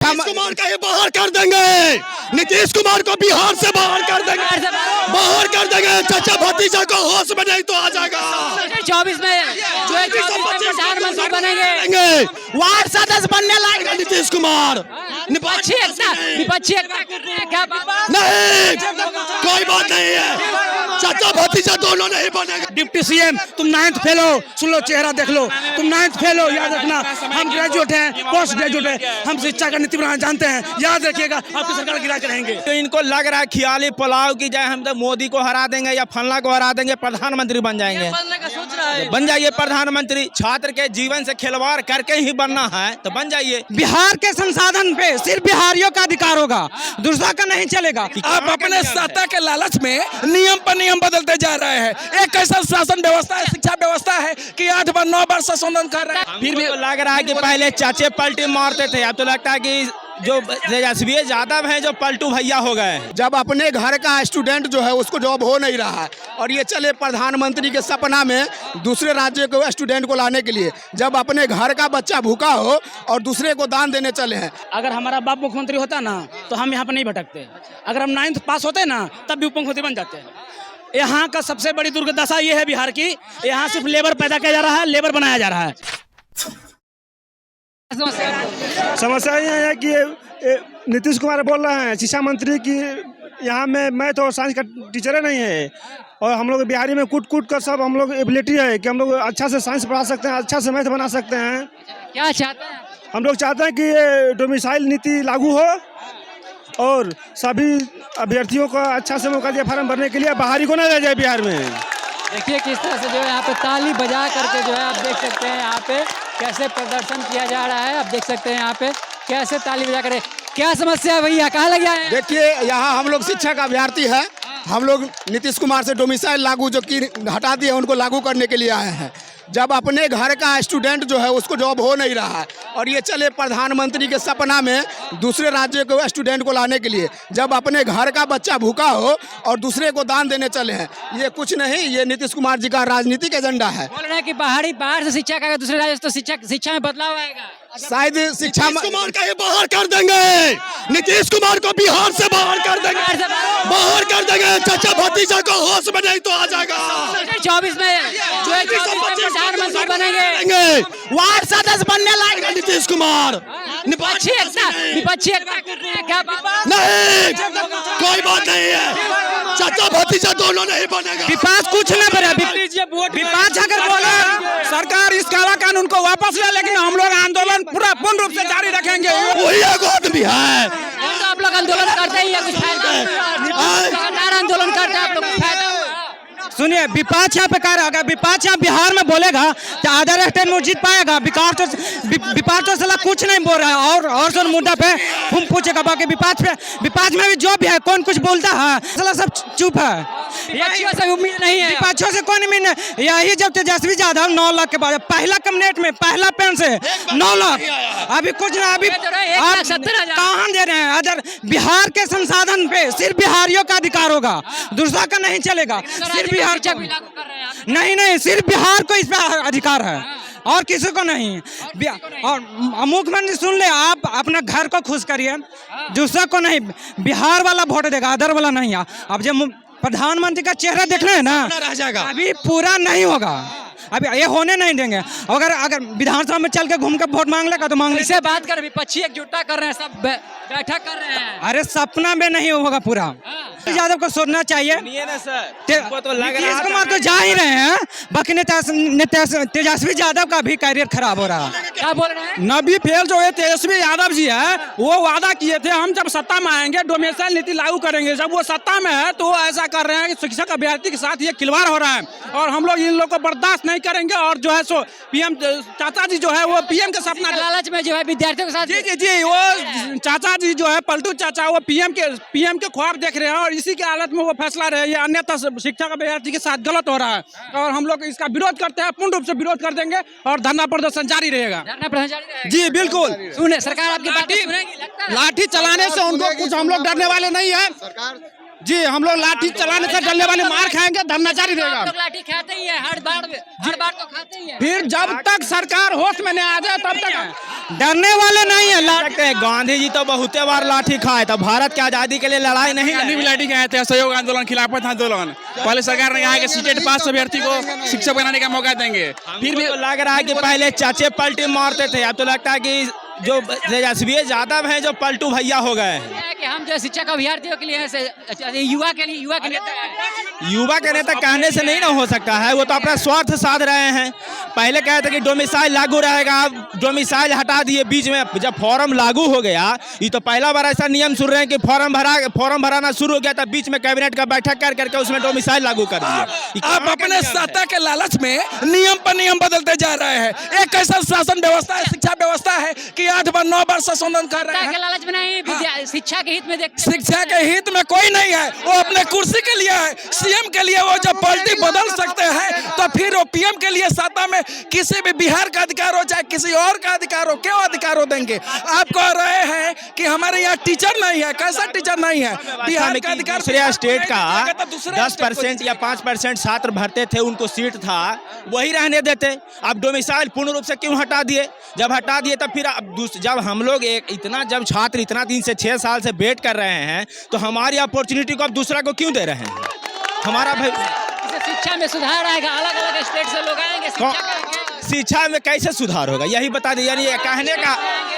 नीतीश कुमार का ये बाहर कर देंगे, नीतीश कुमार को बिहार से बाहर कर देंगे, बाहर कर देंगे। चाचा भतीजा को होश में नहीं तो आ जाएगा। 24 में जो है प्रधानमंत्री बनेंगे, वार्ड सदस्य बनने लायक नीतीश कुमार। विपक्षी एकता क्या नहीं, कोई बात नहीं है, चाचा भतीजा दोनों नहीं बनेगा। डिप्टी सीएम तुम 9th फेल हो, सुन लो चेहरा देख लो, तुम 9th फेल हो, याद रखना। हम ग्रेजुएट हैं, पोस्ट ग्रेजुएट हैं, हम शिक्षा का नीति बनाना जानते हैं, याद रखिएगा। आपकी सरकार गिरा के रहेंगे। तो इनको लग रहा है खियाली पुलाव की जाए, हम तो मोदी को हरा देंगे या फलना को हरा देंगे, प्रधानमंत्री बन जाएंगे। सोच रहा है बन जाइए प्रधानमंत्री, छात्र के जीवन से खिलवाड़ करके ही बनना है तो बन जाइए। बिहार के संसाधन पे सिर्फ बिहारियों का अधिकार होगा, दूसरा का नहीं चलेगा। आप अपने सत्ता के लालच में नियम पर नियम बदलते जा रहे हैं। एक ऐसा शासन व्यवस्था है, शिक्षा व्यवस्था है कि 8 बार 9 बार संशोधन कर रहे हैं। फिर भी तो लग रहा है कि पहले चाचे पलटी मारते थे, अब तो लगता है कि जो तेजस्वी यादव हैं जो पलटू भैया हो गए। जब अपने घर का स्टूडेंट जो है उसको जॉब हो नहीं रहा है और ये चले प्रधानमंत्री के सपना में दूसरे राज्य के स्टूडेंट को लाने के लिए, जब अपने घर का बच्चा भूखा हो और दूसरे को दान देने चले हैं। अगर हमारा बाप मुख्यमंत्री होता ना तो हम यहाँ पर नहीं भटकते। अगर हम 9th पास होते ना तब भी उप मुख्यमंत्री बन जाते हैं। यहाँ का सबसे बड़ी दुर्दशा ये है बिहार की, यहाँ सिर्फ लेबर पैदा किया जा रहा है, लेबर बनाया जा रहा है। समस्या ये है कि नीतीश कुमार बोल रहे हैं शिक्षा मंत्री की यहाँ में मैथ और साइंस का टीचर नहीं है, और हम लोग बिहारी में कूट कूट कर सब हम लोग एबिलिटी है कि हम लोग अच्छा से साइंस पढ़ा सकते हैं, अच्छा से मैथ बना सकते हैं। क्या चाहते हैं? हम लोग चाहते हैं कि ये डोमिसाइल नीति लागू हो और सभी अभ्यर्थियों को अच्छा से मौका दिया फार्म भरने के लिए, बाहरी को ना रह जाए बिहार में। देखिए किस तरह से जो है यहाँ पे ताली बजा करके जो है आप देख सकते हैं यहाँ पे कैसे प्रदर्शन किया जा रहा है। आप देख सकते हैं यहाँ पे कैसे ताली बजा कर। क्या समस्या है भैया, कहाँ लग जाए? देखिए यहाँ हम लोग शिक्षा का अभ्यर्थी है, हम लोग नीतीश कुमार से डोमिसाइल लागू जो कि हटा दिए उनको लागू करने के लिए आए हैं। जब अपने घर का स्टूडेंट जो है उसको जॉब हो नहीं रहा है और ये चले प्रधानमंत्री के सपना में दूसरे राज्य के स्टूडेंट को लाने के लिए, जब अपने घर का बच्चा भूखा हो और दूसरे को दान देने चले हैं, ये कुछ नहीं, ये नीतीश कुमार जी का राजनीतिक एजेंडा है। बोल रहे हैं कि बाहर से शिक्षा का दूसरे राज्य से तो शिक्षा में बदलाव आएगा। शायद शिक्षा नीतीश कुमार का ये बाहर कर देंगे, नीतीश कुमार को बिहार से बाहर कर देंगे, बाहर कर देंगे। चाचा भतीजा को होश में नहीं तो आ जाएगा। 24 में जो है प्रधानमंत्री बनेंगे, वार्ड सदस्य बनने लायक नीतीश कुमार। विपक्षी एकता क्या नहीं, कोई बात नहीं है, चाचा भतीजा दोनों नहीं बनेगा। विपक्ष कुछ नहीं बने। विपक्ष अगर बोले सरकार इस काला कानून को वापस ले, लेकिन हम लोग आंदोलन पूर्ण रूप से जारी रखेंगे। वही एक आदमी है, तो आप लोग आंदोलन करते ही है, कुछ फायदा लगातार आंदोलन करते हैं आप लोग, फायदा हुआ? सुनिए, विपक्ष यहाँ पे कह रहा होगा, विपक्ष यहाँ बिहार में बोलेगा तो अदर स्टेट में जीत पाएगा। विपक्ष तो साला कुछ नहीं बोल रहा है और सब मुद्दा पे हम पूछेगा। बाकी विपक्ष में भी जो भी है कौन कुछ बोलता है, साला सब चुप है। विपक्षियों से उम्मीद नहीं है, विपक्षों से कोई उम्मीद नहीं। यही जब तेजस्वी यादव 9 लाख के बाद पहला कैबिनेट में पहला पेन से 9 लाख, अभी कुछ ना, अभी आप 1,70,000 कहाँ दे रहे हैं? अदर बिहार के संसाधन पे सिर्फ बिहारियों का अधिकार होगा, दूसरा का नहीं चलेगा। सिर्फ बिहार शिक्षा भी लागू कर रहे हैं आप। नहीं, सिर्फ बिहार को इस पे अधिकार है और किसी को नहीं। और मुख्यमंत्री सुन ले, आप अपना घर को खुश करिए, दूसरा को नहीं। बिहार वाला वोट देगा, अदर वाला नहीं। अब जब प्रधानमंत्री का चेहरा देखना है ना, रह जाएगा, अभी पूरा नहीं होगा, अभी ये होने नहीं देंगे। अगर विधानसभा में चल के घूम के वोट मांग लेगा तो मांग ले। इससे बात कर, विपक्षी एकजुटता कर रहे हैं, सब बैठक कर रहे हैं। अरे सपना में नहीं होगा पूरा। यादव को सोचना चाहिए। नीतीश कुमार तो जा ही रहे हैं, बाकी तेजस्वी यादव का भी कैरियर खराब हो रहा है। क्या बोल रहे हैं? नबी फेल जो है तेजस्वी यादव जी है, वो वादा किए थे हम जब सत्ता में आएंगे डोमिसाइल नीति लागू करेंगे। जब वो सत्ता में है तो ऐसा कर रहे हैं कि शिक्षक अभ्यर्थी के साथ ये खिलवाड़ हो रहा है और हम लोग इन लोग को बर्दाश्त नहीं करेंगे। और जो है सो पीएम चाचा जी जो है वो पीएम के सपना लालच में जो है विद्यार्थियों के साथ जी वो चाचा जी जो है पलटू चाचा, वो पीएम के ख्वाब देख रहे हैं और इसी के हालत में वो फैसला रहे। ये अन्यथा शिक्षा का अभ्यर्थी के साथ गलत हो रहा है और हम लोग इसका विरोध करते हैं, पूर्ण रूप से विरोध कर देंगे और धरना प्रदर्शन जारी रहेगा। जी बिल्कुल। सुने सरकार आपकी बात सुनेगी? लाठी चलाने से उनको कुछ हम लोग डरने वाले नहीं है। जी हम लोग लाठी चलाने से डरने वाले मार खाएंगे, धरना जारी रहेगा। आप लोग लाठी खाते ही है, हर बार तो खाते ही है। फिर जब तक सरकार होश में नहीं आ जाए तब तक डरने वाले नहीं है। लगते हैं गांधी जी तो बहुते बार लाठी खाए, तो भारत की आजादी के लिए लड़ाई नहीं गांधी भी लाठी खाए थे, सहयोग आंदोलन, खिलाफत आंदोलन। पहले सरकार ने कहा कि सीटेट पास अभ्यर्थी को शिक्षक बनाने का मौका देंगे, फिर भी तो लग रहा है कि पहले चाचे पलटी मारते थे, अब तो लगता है कि जो तेजस्वी यादव हैं जो पलटू भैया हो गए हैं। कि हम जो शिक्षा का अभ्यर्थियों के लिए युवा के नेता है। युवा के नेता कहने से नहीं ना हो सकता है, वो तो अपना स्वार्थ साध रहे हैं। पहले कहे थे कि डोमिसाइल लागू रहेगा, अब डोमिसाइल हटा दिए बीच में। जब फॉर्म लागू हो गया, ये तो पहला बार ऐसा नियम सुन रहे हैं कि फॉर्म भराना शुरू हो गया था, बीच में कैबिनेट का बैठक कर करके उसमें डोमिसाइल लागू कर दिए। आप अपने सत्ता के लालच में नियम पर नियम बदलते जा रहे हैं। एक ऐसा शासन व्यवस्था है, शिक्षा व्यवस्था है कि 8 बार 9 बार संशोधन कर रहे हैं। लालच में नहीं, शिक्षा के हित में देखते। शिक्षा के हित में कोई नहीं है, वो अपने कुर्सी के लिए है, सीएम के लिए। वो जब पार्टी बदल सकते हैं तो फिर वो पीएम के लिए सत्ता में किसी भी बिहार का अधिकार हो चाहे किसी और का अधिकार हो, क्यों अधिकार हो देंगे? आप कह रहे हैं कि हमारे यहाँ टीचर नहीं है। कैसा टीचर नहीं है? बिहार का अधिकार दूसरे स्टेट का 10% या 5% छात्र भरते थे, उनको सीट था, वही रहने देते। अब डोमिसाइल पूर्ण रूप से क्यों हटा दिए? जब हटा दिए तब फिर जब हम लोग जब छात्र इतना दिन से 6 साल से वेट कर रहे हैं, तो हमारी अपॉर्चुनिटी को अब दूसरा को क्यों दे रहे हैं? हमारा शिक्षा में सुधार आएगा, अलग अलग स्टेट से लोग आएंगे, शिक्षा में कैसे सुधार होगा? यही बता दीजिए। यानी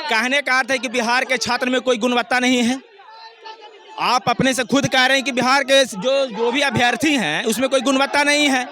कहने का अर्थ है कि बिहार के छात्र में कोई गुणवत्ता नहीं है। आप अपने से खुद कह रहे हैं कि बिहार के जो भी अभ्यर्थी हैं उसमें कोई गुणवत्ता नहीं है,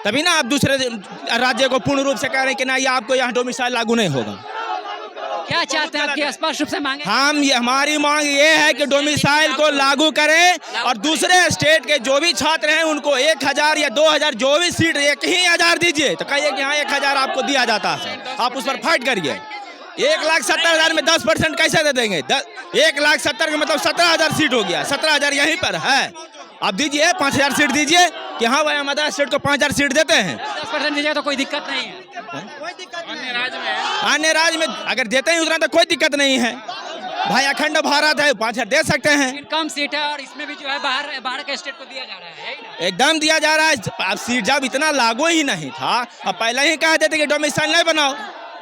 तभी ना आप दूसरे राज्य को पूर्ण रूप से कह रहे हैं कि नहीं आपको यहाँ डोमिसाइल लागू नहीं होगा। क्या चाहते हैं आपके स्पष्ट रूप से मांगे? हमारी मांग ये है कि डोमिसाइल को लागू करें और दूसरे स्टेट के जो भी छात्र हैं उनको 1000 या 2000 जो भी सीट 1000 दीजिए, तो कहिए कि हाँ 1000 आपको दिया जाता है, आप उस पर फाइट करिए। 1,70,000 में 10% कैसे दे देंगे? 1,70,000 का मतलब 17,000 सीट हो गया। 17,000 यहीं पर है, आप दीजिए 5,000 सीट दीजिए कि हाँ भाई हम अदर स्टेट को 5,000 सीट देते हैं। 10% दीजिएगा तो कोई दिक्कत नहीं है। अन्य राज्य में अगर देते हैं उतना तो कोई दिक्कत नहीं है भाई, अखंड भारत है, 5,000 दे सकते हैं। कम सीट है और इसमें भी जो है बाहर के स्टेट को दिया जा रहा है, एकदम दिया जा रहा है। अब सीट जब इतना लागू ही नहीं था, अब पहले ही कह देते कि डोमिसाइल नहीं बनाओ।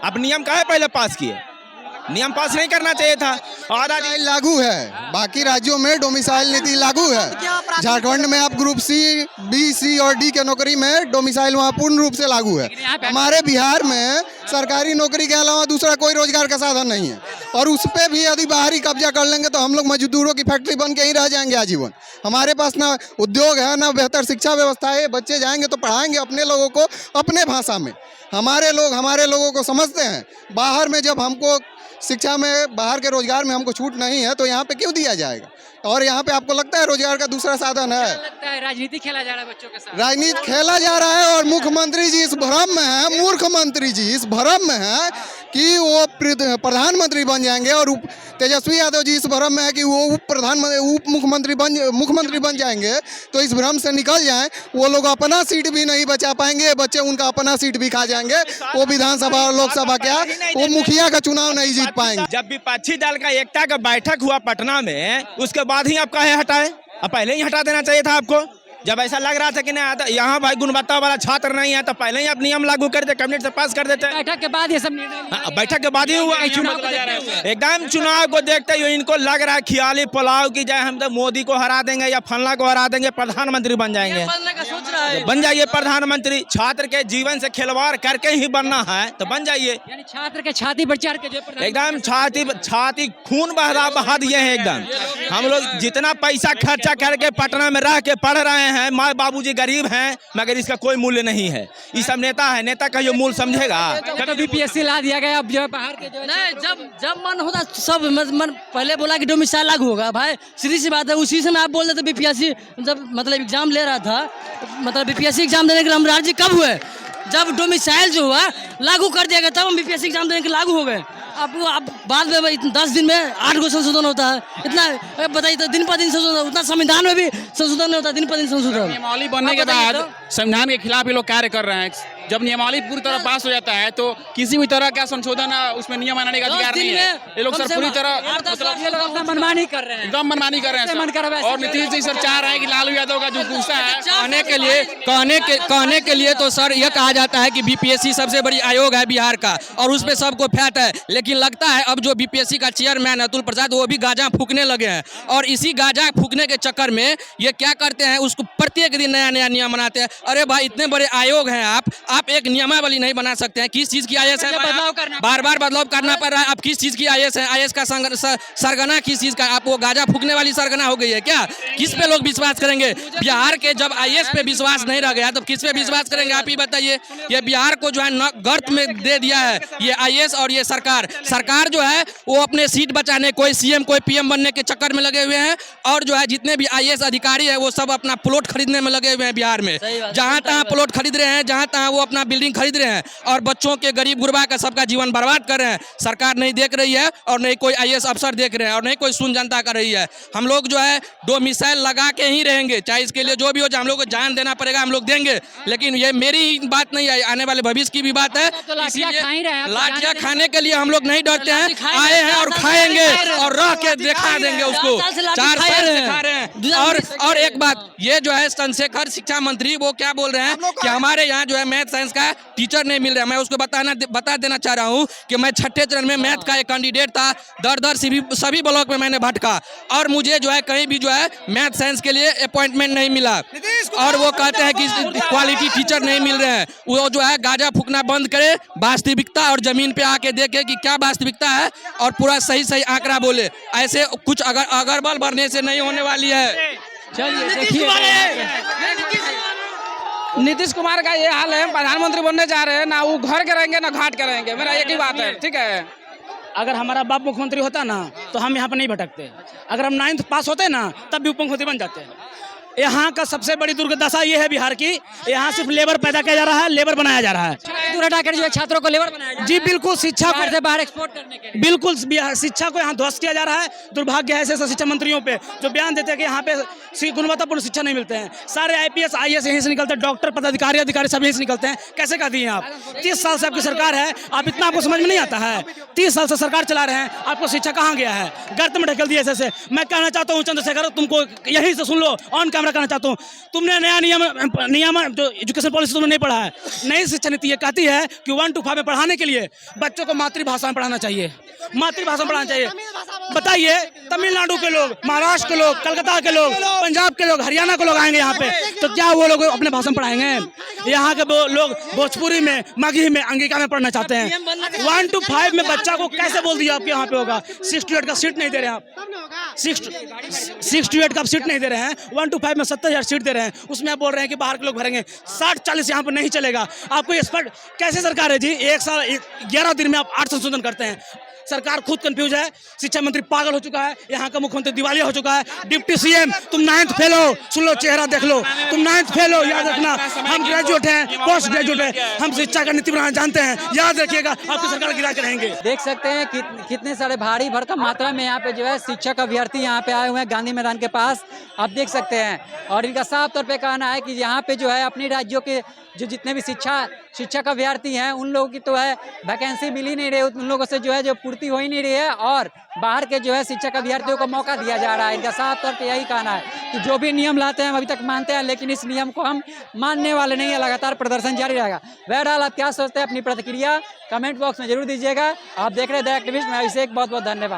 अब नियम काहे पहले पास किए? नियम पास नहीं करना चाहिए था। और लागू है, बाकी राज्यों में डोमिसाइल नीति लागू है। झारखंड में आप ग्रुप सी, बी, सी और डी के नौकरी में डोमिसाइल वहाँ पूर्ण रूप से लागू है। हमारे बिहार में सरकारी नौकरी के अलावा दूसरा कोई रोजगार का साधन नहीं है, और उस पर भी यदि बाहरी कब्जा कर लेंगे तो हम लोग मजदूरों की फैक्ट्री बन के ही रह जाएंगे आजीवन। हमारे पास ना उद्योग है, ना बेहतर शिक्षा व्यवस्था है। बच्चे जाएंगे तो पढ़ाएंगे अपने लोगों को अपने भाषा में। हमारे लोगों को समझते हैं। बाहर में जब हमको शिक्षा में, बाहर के रोजगार में हमको छूट नहीं है तो यहाँ पे क्यों दिया जाएगा? और यहाँ पे आपको लगता है रोजगार का दूसरा साधन है? लगता है राजनीति खेला जा रहा है बच्चों के साथ। राजनीति खेला जा रहा है और मुख्यमंत्री जी इस भ्रम में है, मूर्ख मंत्री जी इस भ्रम में है कि वो प्रधानमंत्री बन जाएंगे, और तेजस्वी यादव जी इस भ्रम में है कि वो उप मुख्यमंत्री बन जाएंगे। तो इस भ्रम से निकल जाएं। वो लोग अपना सीट भी नहीं बचा पाएंगे, बच्चे उनका अपना सीट भी खा जाएंगे। वो विधानसभा और लोकसभा क्या, वो मुखिया का चुनाव नहीं जीत पाएंगे। जब विपक्षी दल का एकता का बैठक हुआ पटना में, उसके बाद ही आप काहे हटाए? अब पहले ही हटा देना चाहिए था आपको। जब ऐसा लग रहा था कि नहीं यहाँ भाई गुणवत्ता वाला छात्र नहीं है, तो पहले ही आप नियम लागू कर देते, कैबिनेट से पास कर देते। बैठक के बाद ये सब निर्णय, बैठक के बाद ही हुआ। एकदम चुनाव को देखते हुए इनको लग रहा है खियाली पुलाव की जाए, हम तो मोदी को हरा देंगे या फलना को हरा देंगे, प्रधानमंत्री बन जाएंगे। बन जाइए प्रधानमंत्री। छात्र के जीवन से खिलवाड़ करके ही बनना है तो बन जाइए। यानी छात्र के छाती पर चढ़ के जो एकदम छाती खून बहा दिए हैं एकदम। हम लोग जितना पैसा खर्चा करके पटना में रह के पढ़ रहे हैं, माँ बाबूजी गरीब हैं, मगर इसका कोई मूल्य नहीं है। ये सब नेता है, नेता का जो मूल्य समझेगा। तो बीपीएससी ला दिया गया, अब जो बाहर के जो नहीं, जब मन होता सब मन पहले बोला कि डोमिसाइल लागू होगा। भाई सीधी सी बात है, उसी समय आप बोल रहे थे बीपीएससी जब मतलब एग्जाम ले रहा था, मतलब बीपीएससी एग्जाम देने के लिए हम राज्य कब हुए? जब डोमिसाइल जो हुआ लागू कर दिया गया तब हम बीपीएससी एग्जाम देने के लागू हो गए। अब बाद में 10 दिन में 8 गो संशोधन होता है, इतना बताइए तो दिन पर दिन संशोधन, उतना संविधान में भी संशोधन नहीं होता, दिन पर दिन संशोधन। नियमावली बनने के बाद संविधान के खिलाफ ये लोग कार्य कर रहे हैं। जब नियमावली पूरी तरह पास हो जाता है तो किसी भी तरह का संशोधन उसमें नियम बनाने का अधिकार नहीं है। ये लोग सर पूरी तरह मनमानी कर रहे हैं, एकदम मनमानी कर रहे हैं और नीतीश जी सर चाह रहे हैं कि लालू यादव का जो गुस्सा है कहने के लिए तो सर यह कहा जाता है कि बीपीएससी सबसे बड़ी आयोग है बिहार का और उस पर सबको फैट है, लेकिन लगता है अब जो बीपीएससी का चेयरमैन अतुल प्रसाद वो भी गांजा फूकने लगे हैं और इसी गांजा फूकने के चक्कर में ये क्या करते हैं, उसको प्रत्येक दिन नया नया नियम बनाते हैं। अरे भाई इतने बड़े आयोग हैं आप एक नियमावली नहीं बना सकते हैं? किस चीज की आईएएस है? बार बार बदलाव करना पड़ रहा है। आप किस चीज की आईएएस है? आईएएस का सरगना किस चीज का? आप वो गांजा फूकने वाली सरगना हो गई है क्या? किस पे लोग विश्वास करेंगे? बिहार के जब आईएएस पे विश्वास नहीं रह गया तो किस पे विश्वास करेंगे? आप ही बताइए। ये बिहार को जो है गर्त में दे दिया है ये आईएएस और ये सरकार जो है वो अपने सीट बचाने, कोई सीएम कोई पीएम बनने के चक्कर में लगे हुए हैं और जो है जितने भी आईएएस अधिकारी है वो सब अपना प्लॉट खरीदने में लगे हुए हैं बिहार में। जहां तहां प्लॉट खरीद रहे हैं, जहां तहां वो अपना बिल्डिंग खरीद रहे हैं और बच्चों के गरीब गुरबा का सबका जीवन बर्बाद कर रहे हैं। सरकार नहीं देख रही है और नहीं कोई आईएएस अफसर देख रहे हैं और नहीं कोई सुन जनता कर रही है। हम लोग जो है डोमिसाइल लगा के ही रहेंगे, चाहे इसके लिए जो भी हो, हम लोग को जान देना पड़ेगा, हम लोग देंगे। लेकिन ये मेरी बात नहीं है, आने वाले भविष्य की भी बात है। लाठियां खाने के लिए हम लोग नहीं डरते हैं, आए हैं और खाएंगे और रह के दिखा देंगे उसको। 4 साल सिखा रहे हैं। और एक बात, ये जो है चंद्रशेखर शिक्षा मंत्री वो क्या बोल रहे हैं कि हमारे यहाँ जो है मैथ साइंस का टीचर नहीं मिल रहा है। मैं उसको बता देना चाह रहा हूँ कि मैं 6ठे चरण में मैथ का एक कैंडिडेट था, दर सभी ब्लॉक में मैंने भटका और मुझे जो है कहीं भी जो है मैथ साइंस के लिए अपॉइंटमेंट नहीं मिला और वो कहते हैं कि क्वालिटी टीचर नहीं मिल रहे हैं। वो जो है गांजा फूकना बंद करे, वास्तविकता और जमीन पे आके देखे कि क्या वास्तविकता है और पूरा सही आंकड़ा बोले। ऐसे कुछ अगरबल भरने से नहीं होने वाली है। चलिए देखिए, नीतीश कुमार का ये हाल है, प्रधानमंत्री बनने जा रहे हैं ना, वो घर के रहेंगे ना घाट के रहेंगे। मेरा एक ही बात है, ठीक है। अगर हमारा बाप मुख्यमंत्री होता ना तो हम यहाँ पर नहीं भटकते। अगर हम 9th पास होते ना तब भी उप मुख्यमंत्री बन जाते हैं। यहाँ का सबसे बड़ी दुर्दशा ये है बिहार की, यहाँ सिर्फ लेबर पैदा किया जा रहा है, लेबर बनाया जा रहा है। जो है छात्रों को लेबर बनाया जा रहा है। जी बिल्कुल, शिक्षा को से बाहर एक्सपोर्ट करने के लिए बिल्कुल शिक्षा को यहाँ ध्वस्त किया जा रहा है। दुर्भाग्य है ऐसे शिक्षा मंत्रियों पे जो बयान देते हैं कि यहाँ पे गुणवत्तापूर्ण शिक्षा नहीं मिलते हैं। सारे IPS IAS यहीं से निकलते हैं, डॉक्टर पदाधिकारी अधिकारी सब यहीं से निकलते हैं। कैसे कर दिए आप? 30 साल से आपकी सरकार है, आप इतना आपको समझ में नहीं आता है। 30 साल से सरकार चला रहे हैं, आपको शिक्षा कहाँ गया है? गर्त में ढकेल दिया ऐसे। मैं कहना चाहता हूँ चंद्रशेखर, तुमको यहीं से सुन लो, ऑन कैमरा कहना चाहता हूँ, तुमने नया नियम जो एजुकेशन पॉलिसी तुमने नहीं पढ़ा है। नई शिक्षा नीति ये कहती है कि 1 to 5 में पढ़ाने के लिए बच्चों को मातृभाषा में पढ़ाना चाहिए, मातृभाषा में पढ़ाना चाहिए। बताइए, तमिलनाडु के लोग, महाराष्ट्र के लोग, कलकत्ता के लोग, पंजाब के लोग, हरियाणा के लोग आएंगे यहाँ पे तो क्या वो लोग अपने भाषा में पढ़ाएंगे? यहाँ के लोग भोजपुरी में, मगही में, अंगिका में पढ़ना चाहते हैं। 1 to 5 में बच्चा को कैसे बोल दिया आपके यहाँ पे होगा? 6 to 8 का सीट नहीं दे रहे हैं आप, 6 to 8 का सीट नहीं दे रहे हैं। 1 to 5 में 70,000 सीट दे रहे हैं, उसमें आप बोल रहे हैं कि बाहर के लोग भरेंगे। 60-40 यहाँ पर नहीं चलेगा। आपको ये स्पष्ट कैसे सरकार है जी? 1 साल 11 दिन में आप 8 संशोधन करते हैं। सरकार खुद कंफ्यूज है, शिक्षा मंत्री पागल हो चुका है, यहाँ का मुख्यमंत्री दिवालिया हो चुका है। डिप्टी सीएम, तुम 9th फेल हो, सुन लो, चेहरा देख लो, तुम 9th फेल हो, याद रखना। हम ग्रेजुएट हैं, पोस्ट ग्रेजुएट हैं, हम शिक्षा का नीति बनाना जानते हैं, याद रखिएगा। आपकी सरकार गिरा के रहेंगे। देख सकते हैं कितने सारे भारी भरकम मात्रा में यहाँ पे जो है शिक्षक अभ्यर्थी यहाँ पे आए हुए हैं गांधी मैदान के पास, आप देख सकते हैं। और इनका साफ तौर पे कहना है कि यहाँ पे जो है अपने राज्यों के जो जितने भी शिक्षक अभ्यर्थी हैं उन लोगों की तो है वैकेंसी मिल ही नहीं रही, उन लोगों से जो है जो पूर्ति हो ही नहीं रही है और बाहर के जो है शिक्षक अभ्यर्थियों को मौका दिया जा रहा है। इनका साफ तौर पे यही कहना है कि जो भी नियम लाते हैं हम अभी तक मानते हैं, लेकिन इस नियम को हम मानने वाले नहीं है, लगातार प्रदर्शन जारी रहेगा। बहरहाल आप क्या सोचते हैं, अपनी प्रतिक्रिया कमेंट बॉक्स में जरूर दीजिएगा। आप देख रहे हैं द एक्टिविस्ट, मैं अभिषेक, बहुत बहुत धन्यवाद।